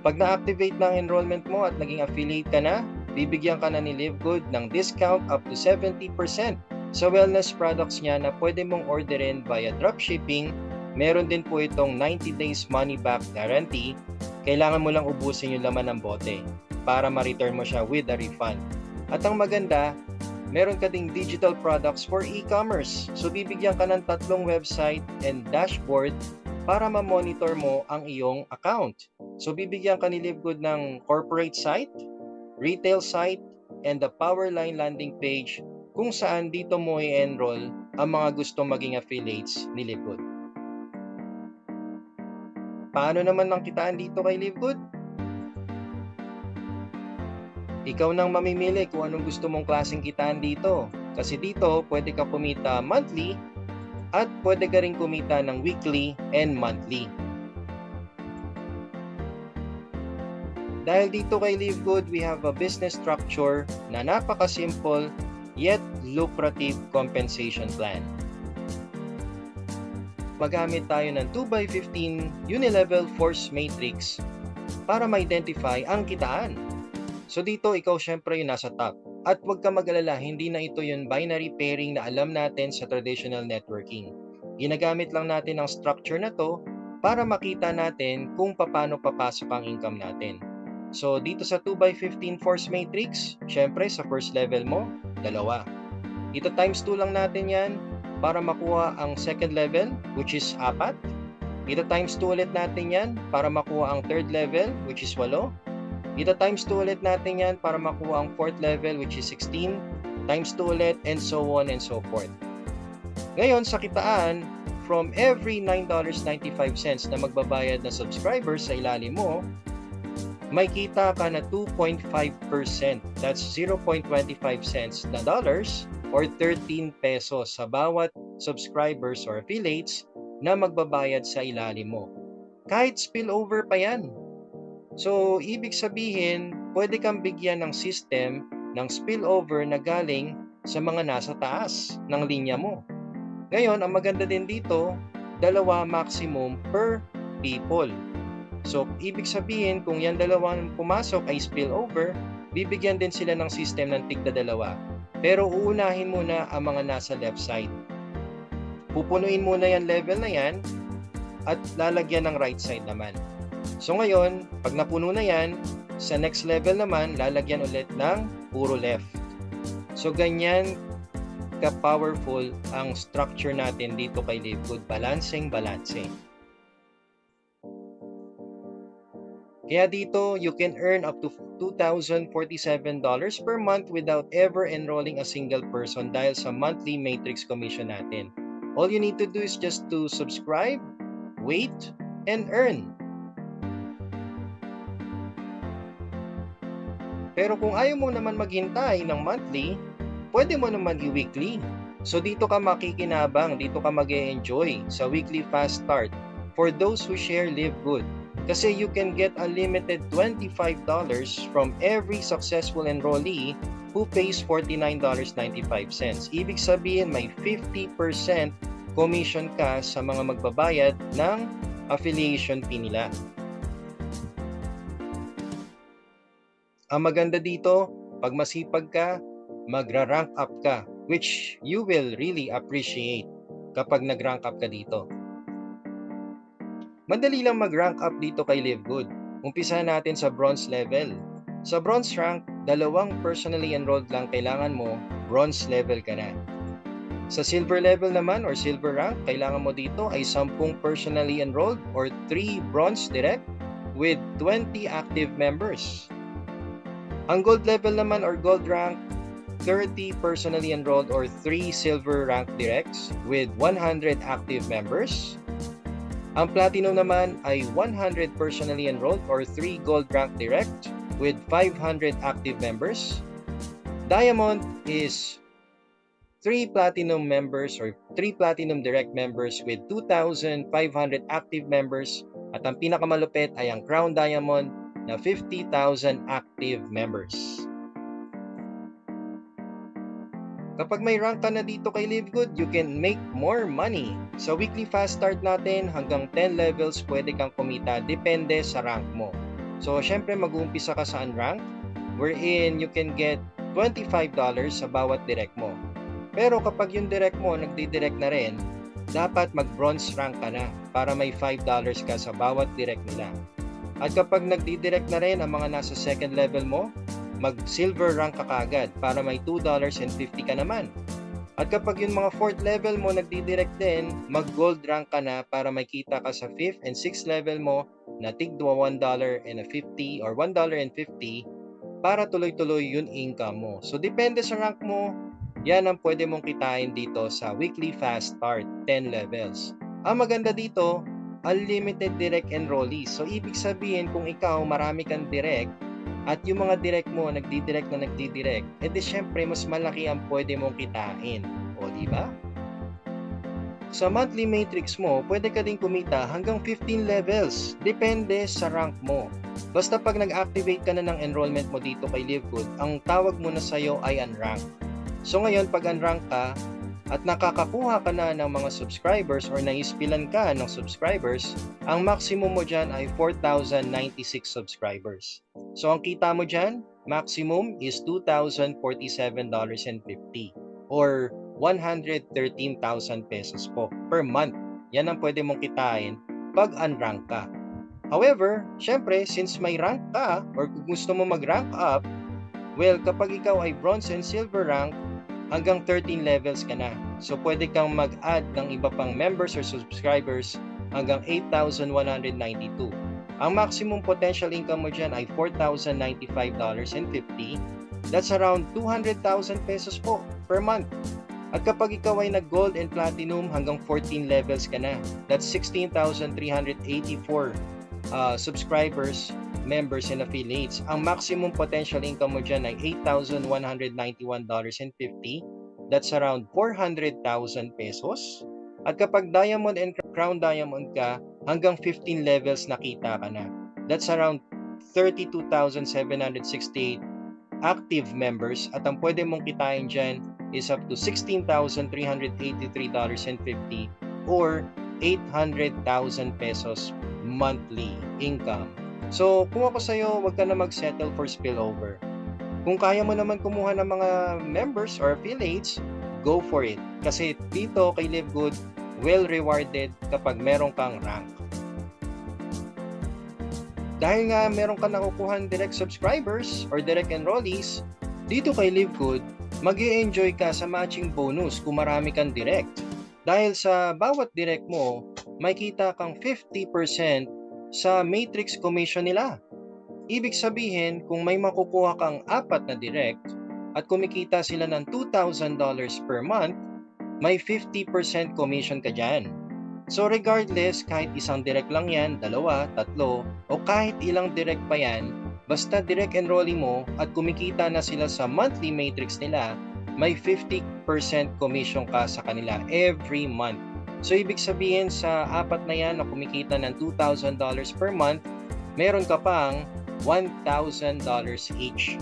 Pag na-activate na ang enrollment mo at naging affiliate ka na, bibigyan ka na ni Livegood ng discount up to 70% sa wellness products niya na pwede mong orderin via dropshipping. Meron din po itong 90 days money back guarantee. Kailangan mo lang ubusin yung laman ng bote para ma-return mo siya with a refund. At ang maganda, meron ka ding digital products for e-commerce. So bibigyan ka ng 3 website and dashboard para ma-monitor mo ang iyong account. So bibigyan ka ni Livegood ng corporate site, retail site, and the Powerline landing page kung saan dito mo i-enroll ang mga gustong maging affiliates ni Livegood. Paano naman ang kitaan dito kay Livegood? Ikaw nang mamimili kung anong gusto mong klaseng kitaan dito. Kasi dito, pwede ka kumita monthly at pwede ka rin kumita ng weekly and monthly. Dahil dito kay Livegood, we have a business structure na napaka-simple yet lucrative compensation plan. Magamit tayo ng 2x15 unilevel force matrix para ma-identify ang kitaan. So dito, ikaw syempre yung nasa top. At huwag ka mag-alala, hindi na ito yung binary pairing na alam natin sa traditional networking. Ginagamit lang natin ang structure na to para makita natin kung paano papasok ang income natin. So dito sa 2x15 force matrix, syempre sa first level mo, 2. Ito times 2 lang natin yan para makuha ang second level, which is 4. Ito times 2 ulit natin yan para makuha ang third level, which is 8. Ito times 2 ulit natin yan para makuha ang 4th level, which is 16. Times 2 ulit, and so on and so forth. Ngayon, sa kitaan, from every $9.95 na magbabayad na subscribers sa ilalim mo, may kita ka na 2.5%. That's 0.25 cents na dollars or 13 pesos sa bawat subscribers or affiliates na magbabayad sa ilalim mo. Kahit spillover pa yan. So, ibig sabihin, pwede kang bigyan ng system ng spillover na galing sa mga nasa taas ng linya mo. Ngayon, ang maganda din dito, 2 maximum per people. So, ibig sabihin, kung yan 2 pumasok ay spillover, bibigyan din sila ng system ng tigda-2. Pero uunahin muna ang mga nasa left side. Pupunuin muna yan level na yan at lalagyan ng right side naman. So ngayon, pag napuno na yan, sa next level naman, lalagyan ulit ng puro left. So ganyan ka-powerful ang structure natin dito kay Livegood. Balancing. Kaya dito, you can earn up to $2,047 per month without ever enrolling a single person dahil sa monthly matrix commission natin. All you need to do is just to subscribe, wait, and earn. Pero kung ayaw mo naman maghintay ng monthly, pwede mo naman i-weekly. So dito ka makikinabang, dito ka mag-e-enjoy sa weekly fast start for those who share Livegood. Kasi you can get unlimited $25 from every successful enrollee who pays $49.95. Ibig sabihin may 50% commission ka sa mga magbabayad ng affiliation fee nila. Ang maganda dito, pag masipag ka, magra-rank up ka, which you will really appreciate kapag nag-rank up ka dito. Madali lang mag-rank up dito kay Livegood. Umpisahan natin sa bronze level. Sa bronze rank, 2 personally enrolled lang kailangan mo, bronze level ka na. Sa silver level naman or silver rank, kailangan mo dito ay 10 personally enrolled or 3 bronze direct with 20 active members. Ang gold level naman or gold rank, 30 personally enrolled or 3 silver rank directs with 100 active members. Ang platinum naman ay 100 personally enrolled or 3 gold rank direct with 500 active members. Diamond is 3 platinum members or 3 platinum direct members with 2,500 active members. At ang pinakamalupit ay ang Crown Diamond na 50,000 active members. Kapag may rank ka na dito kay Livegood, you can make more money. Sa weekly fast start natin, hanggang 10 levels pwede kang kumita depende sa rank mo. So, syempre mag-uumpisa ka sa unranked, wherein you can get $25 sa bawat direct mo. Pero kapag yung direct mo nagdi-direct na rin, dapat mag-bronze rank ka na para may $5 ka sa bawat direct nila. At kapag nagdi-direct na rin ang mga nasa second level mo, mag-silver rank ka kagad para may $2.50 ka naman. At kapag yung mga 4th level mo nagdi-direct din, mag-gold rank ka na para may kita ka sa 5th and 6th level mo na tigwa $1.50 or $1.50 para tuloy-tuloy yung income mo. So depende sa rank mo, yan ang pwede mong kitain dito sa weekly fast start, 10 levels. Ang maganda dito, unlimited direct enrollees. So ibig sabihin kung ikaw marami kang direct at yung mga direct mo nagdi-direct, edi syempre mas malaki ang pwede mong kitain. O di ba? Sa monthly matrix mo, pwede ka din kumita hanggang 15 levels. Depende sa rank mo. Basta pag nag-activate ka na ng enrollment mo dito kay LiveGood, ang tawag mo na sa'yo ay unranked. So ngayon, pag unranked ka at nakakakuha ka na ng mga subscribers or naispilan ka ng subscribers, ang maximum mo dyan ay 4,096 subscribers. So ang kita mo dyan, maximum is $2,047.50 or 113,000 pesos po per month. Yan ang pwede mong kitain pag unrank ka. However, syempre, since may rank ka or kung gusto mo mag-rank up, well, kapag ikaw ay bronze and silver rank, hanggang 13 levels ka na. So, pwede kang mag-add ng iba pang members or subscribers hanggang 8,192. Ang maximum potential income mo dyan ay $4,095.50. That's around 200,000 pesos po per month. At kapag ikaw ay nag-gold and platinum, hanggang 14 levels ka na. That's 16,384 subscribers, members, and affiliates. Ang maximum potential income mo dyan ay $8,191.50. That's around 400,000 pesos. At kapag diamond and crown diamond ka, hanggang 15 levels nakita ka na. That's around 32,768 active members. At ang pwede mong kitain dyan is up to $16,383.50 or 800,000 pesos monthly income. So, kung ako sa'yo, wag ka na mag-settle for spillover. Kung kaya mo naman kumuha ng mga members or affiliates, go for it. Kasi dito kay LiveGood, well rewarded kapag meron kang rank. Dahil nga meron ka nakukuhan direct subscribers or direct enrollees, dito kay LiveGood, mag-i-enjoy ka sa matching bonus kung marami kang direct. Dahil sa bawat direct mo, may kita kang 50% sa matrix commission nila. Ibig sabihin, kung may makukuha kang 4 na direct at kumikita sila ng $2,000 per month, may 50% commission ka dyan. So regardless, kahit isang direct lang yan, 2, 3, o kahit ilang direct pa yan, basta direct enrollee mo at kumikita na sila sa monthly matrix nila, may 50% commission ka sa kanila every month. So ibig sabihin sa 4 na yan na kumikita ng $2,000 per month, meron ka pang $1,000 each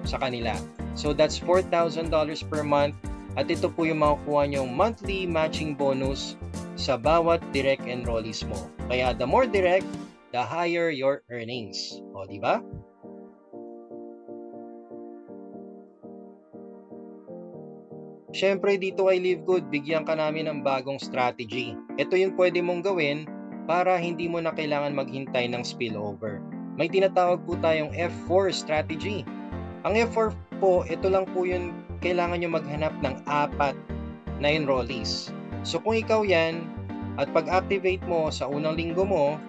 sa kanila. So that's $4,000 per month at ito po yung makukuha nyong monthly matching bonus sa bawat direct enrollees mo. Kaya the more direct, the higher your earnings. O, di ba? Syempre dito kay LiveGood, bigyan ka namin ng bagong strategy. Ito yung pwede mong gawin para hindi mo na kailangan maghintay ng spillover. May tinatawag po tayong F4 strategy. Ang F4 po, ito lang po yung kailangan nyo maghanap ng 4 na enrollees. So kung ikaw yan, at pag-activate mo sa unang linggo mo,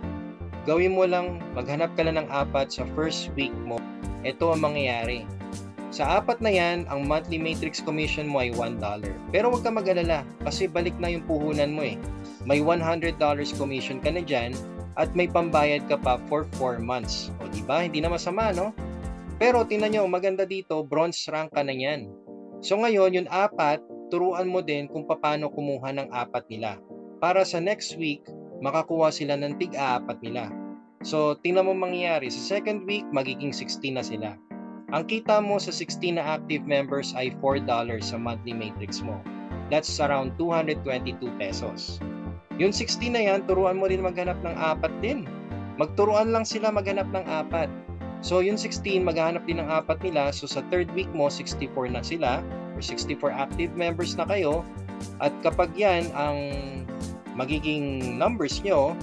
gawin mo lang, maghanap ka lang ng 4 sa first week mo. Ito ang mangyayari. Sa 4 na yan, ang monthly matrix commission mo ay $1. Pero huwag ka mag-alala kasi balik na yung puhunan mo eh. May $100 commission ka na dyan at may pambayad ka pa for 4 months. O diba? Hindi na masama, no? Pero tingnan nyo, maganda dito, bronze rank ka na yan. So ngayon, yung 4, turuan mo din kung paano kumuha ng 4 nila. Para sa next week, makakuha sila ng tig-4 nila. So, tingnan mo mangyayari. Sa second week, magiging 16 na sila. Ang kita mo sa 16 na active members ay $4 sa monthly matrix mo. That's around 222 pesos. Yung 16 na yan, turuan mo rin maghanap ng 4 din. Magturuan lang sila maghanap ng apat. So yung 16, maghahanap din ng apat nila. So sa third week mo, 64 na sila or 64 active members na kayo. At kapag yan ang magiging numbers nyo,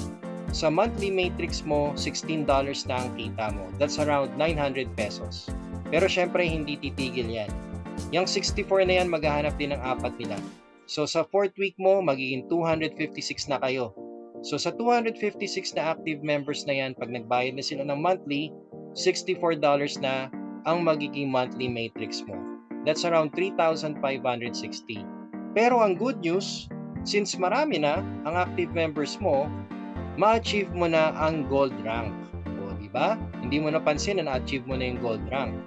sa monthly matrix mo, $16 na ang kita mo. That's around 900 pesos. Pero syempre, hindi titigil yan. Yung 64 na yan, maghahanap din ng apat nila. So sa fourth week mo, magiging 256 na kayo. So sa 256 na active members na yan, pag nagbayad na sila ng monthly, $64 na ang magiging monthly matrix mo. That's around 3,560. Pero ang good news, since marami na ang active members mo, ma-achieve mo na ang gold rank. O, di ba? Hindi mo napansin na na-achieve mo na yung gold rank.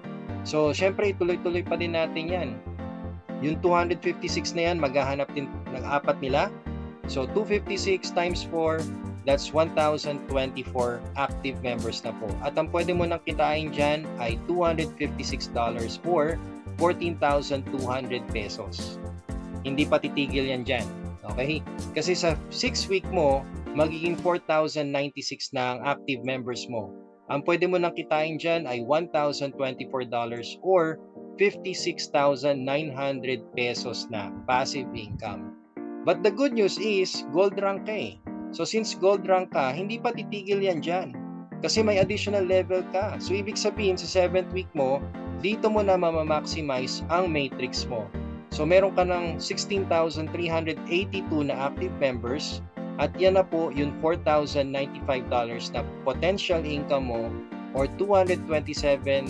So, syempre, tuloy-tuloy pa din natin yan. Yung 256 na yan, maghahanap din ng apat nila. So, 256 times 4, that's 1,024 active members na po. At ang pwede mo nang kitain dyan ay $256 or 14,200 pesos. Hindi pa titigil yan dyan. Okay? Kasi sa 6 week mo, magiging 4,096 na ang active members mo. Ang pwede mo nang kitain dyan ay $1,024 or 56,900 pesos na passive income. But the good news is, gold rank ka eh. So since gold rank ka, hindi pa titigil yan dyan. Kasi may additional level ka. So ibig sabihin sa 7th week mo, dito mo na mamamaximize ang matrix mo. So meron ka ng 16,382 na active members at yan na po yung $4,095 na potential income mo or 227,000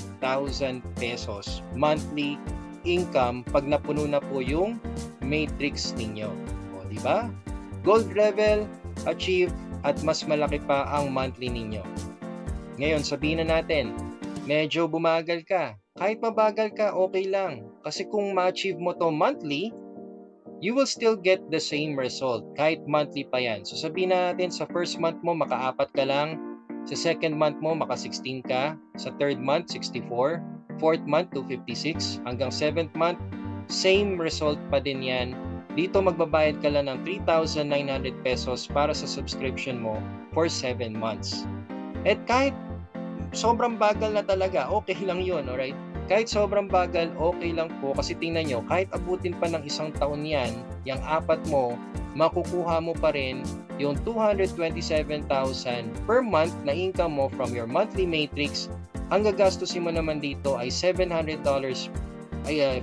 pesos monthly income pag napuno na po yung matrix ninyo. O, di ba? Gold level, achieve, at mas malaki pa ang monthly ninyo. Ngayon, sabihin na natin, medyo bumagal ka. Kahit mabagal ka, okay lang. Kasi kung ma-achieve mo to monthly, you will still get the same result kahit monthly pa yan. So sabihin natin sa first month mo maka-4 ka lang, sa second month mo maka-16 ka, sa third month 64, fourth month 256, hanggang 7th month same result pa din yan. Dito magbabayad ka lang ng 3,900 pesos para sa subscription mo for 7 months. At kahit sobrang bagal na talaga, okay lang yun, alright? Kahit sobrang bagal, okay lang po kasi tingnan nyo, kahit abutin pa ng 1 taon yan, yung apat mo, makukuha mo pa rin yung 227,000 per month na income mo from your monthly matrix. Ang gagastusin mo naman dito ay $700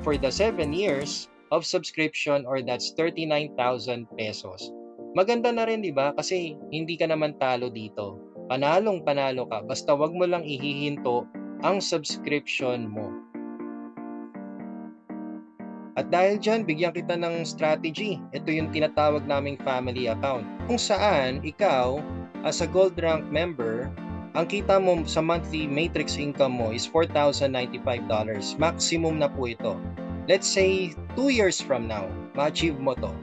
for the 7 years of subscription or that's 39,000 pesos. Maganda na rin, di ba? Kasi hindi ka naman talo dito. Panalong panalo ka, basta wag mo lang ihihinto ang subscription mo. At dahil dyan, bigyan kita ng strategy. Ito yung tinatawag naming family account. Kung saan, ikaw, as a gold rank member, ang kita mo sa monthly matrix income mo is $4,095. Maximum na po ito. Let's say, 2 years from now, ma-achieve mo to.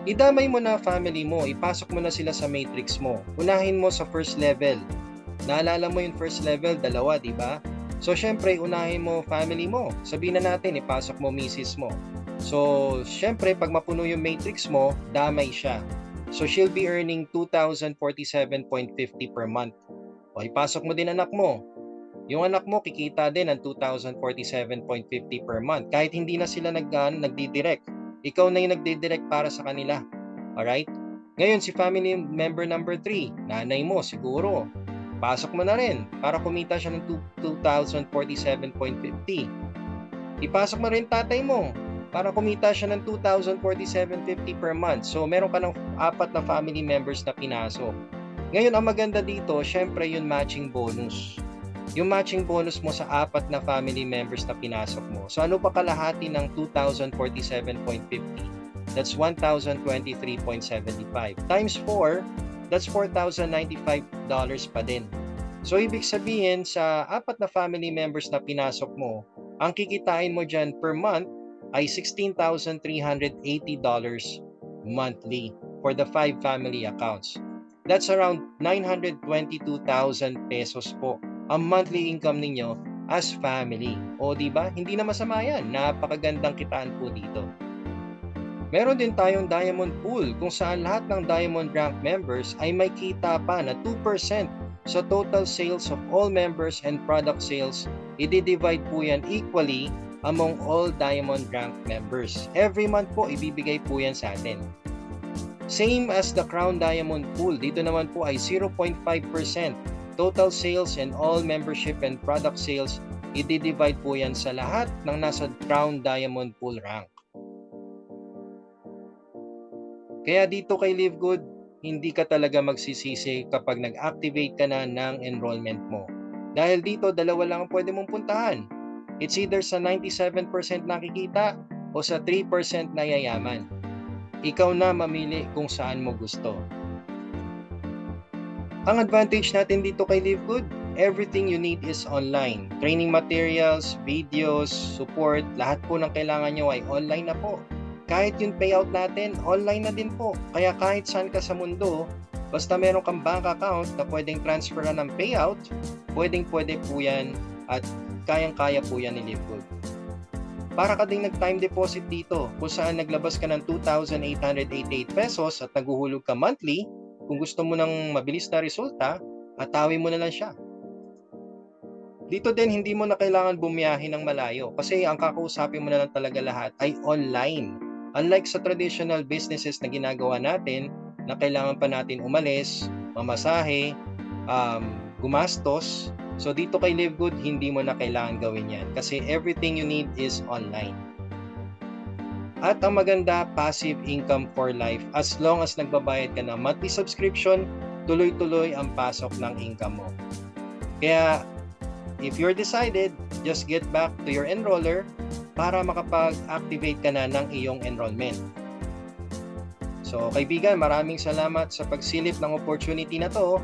Idamay mo na family mo, ipasok mo na sila sa matrix mo. Unahin mo sa first level. Naalala mo yung first level, 2, di ba? So, syempre, unahin mo family mo. Sabihin na natin, ipasok mo misis mo. So, syempre, pag mapuno yung matrix mo, damay siya. So, she'll be earning 2,047.50 per month. O, ipasok mo din anak mo. Yung anak mo, kikita din ng 2,047.50 per month. Kahit hindi na sila nagdidirect. Ikaw na yung nagdidirect para sa kanila. Alright? Ngayon, si family member number 3, nanay mo, siguro. Pasok mo na rin para kumita siya ng 2,047.50. Ipasok mo rin tatay mo para kumita siya ng 2,047.50 per month. So, meron ka ng 4 na family members na pinasok. Ngayon, ang maganda dito, syempre yung matching bonus. Yung matching bonus mo sa 4 na family members na pinasok mo. So, ano pa kalahati ng 2,047.50? That's 1,023.75. Times 4, that's $4,095 pa din. So, ibig sabihin, sa 4 na family members na pinasok mo, ang kikitain mo dyan per month ay $16,380 monthly for the 5 family accounts. That's around 922,000 pesos po ang monthly income ninyo as family. O, diba? Hindi na masama yan. Napakagandang kitaan po dito. Meron din tayong Diamond Pool kung saan lahat ng Diamond Rank members ay may kita pa na 2% So total sales of all members and product sales, i-divide po yan equally among all Diamond Rank members. Every month po, ibibigay po yan sa atin. Same as the Crown Diamond Pool, dito naman po ay 0.5%. Total sales and all membership and product sales, i-divide po yan sa lahat ng nasa Crown Diamond Pool rank. Kaya dito kay Live Good, hindi ka talaga magsisisi kapag nag-activate ka na ng enrollment mo. Dahil dito, dalawa lang ang pwede mong puntahan. It's either sa 97% nakikita o sa 3% na yayaman. Ikaw na mamili kung saan mo gusto. Ang advantage natin dito kay Live Good, everything you need is online. Training materials, videos, support, lahat po ng kailangan nyo ay online na po. Kahit yung payout natin, online na din po. Kaya kahit saan ka sa mundo, basta meron kang bank account na pwedeng transferan ng payout, pwede po yan at kayang-kaya po yan ni Live Good. Para ka ding nag-time deposit dito, kung saan naglabas ka ng 2,888 pesos at naguhulog ka monthly, kung gusto mo ng mabilis na resulta, atawin mo na lang siya. Dito din, hindi mo na kailangan bumiyahe ng malayo kasi ang kakausapin mo na lang talaga lahat ay online. Unlike sa traditional businesses na ginagawa natin, na kailangan pa natin umalis, mamasahe, gumastos. So dito kay Live Good, hindi mo na kailangan gawin yan kasi everything you need is online. At ang maganda, passive income for life. As long as nagbabayad ka ng monthly subscription, tuloy-tuloy ang pasok ng income mo. Kaya, if you're decided, just get back to your enroller para makapag-activate ka na ng iyong enrollment. So kaibigan, maraming salamat sa pagsilip ng opportunity na to.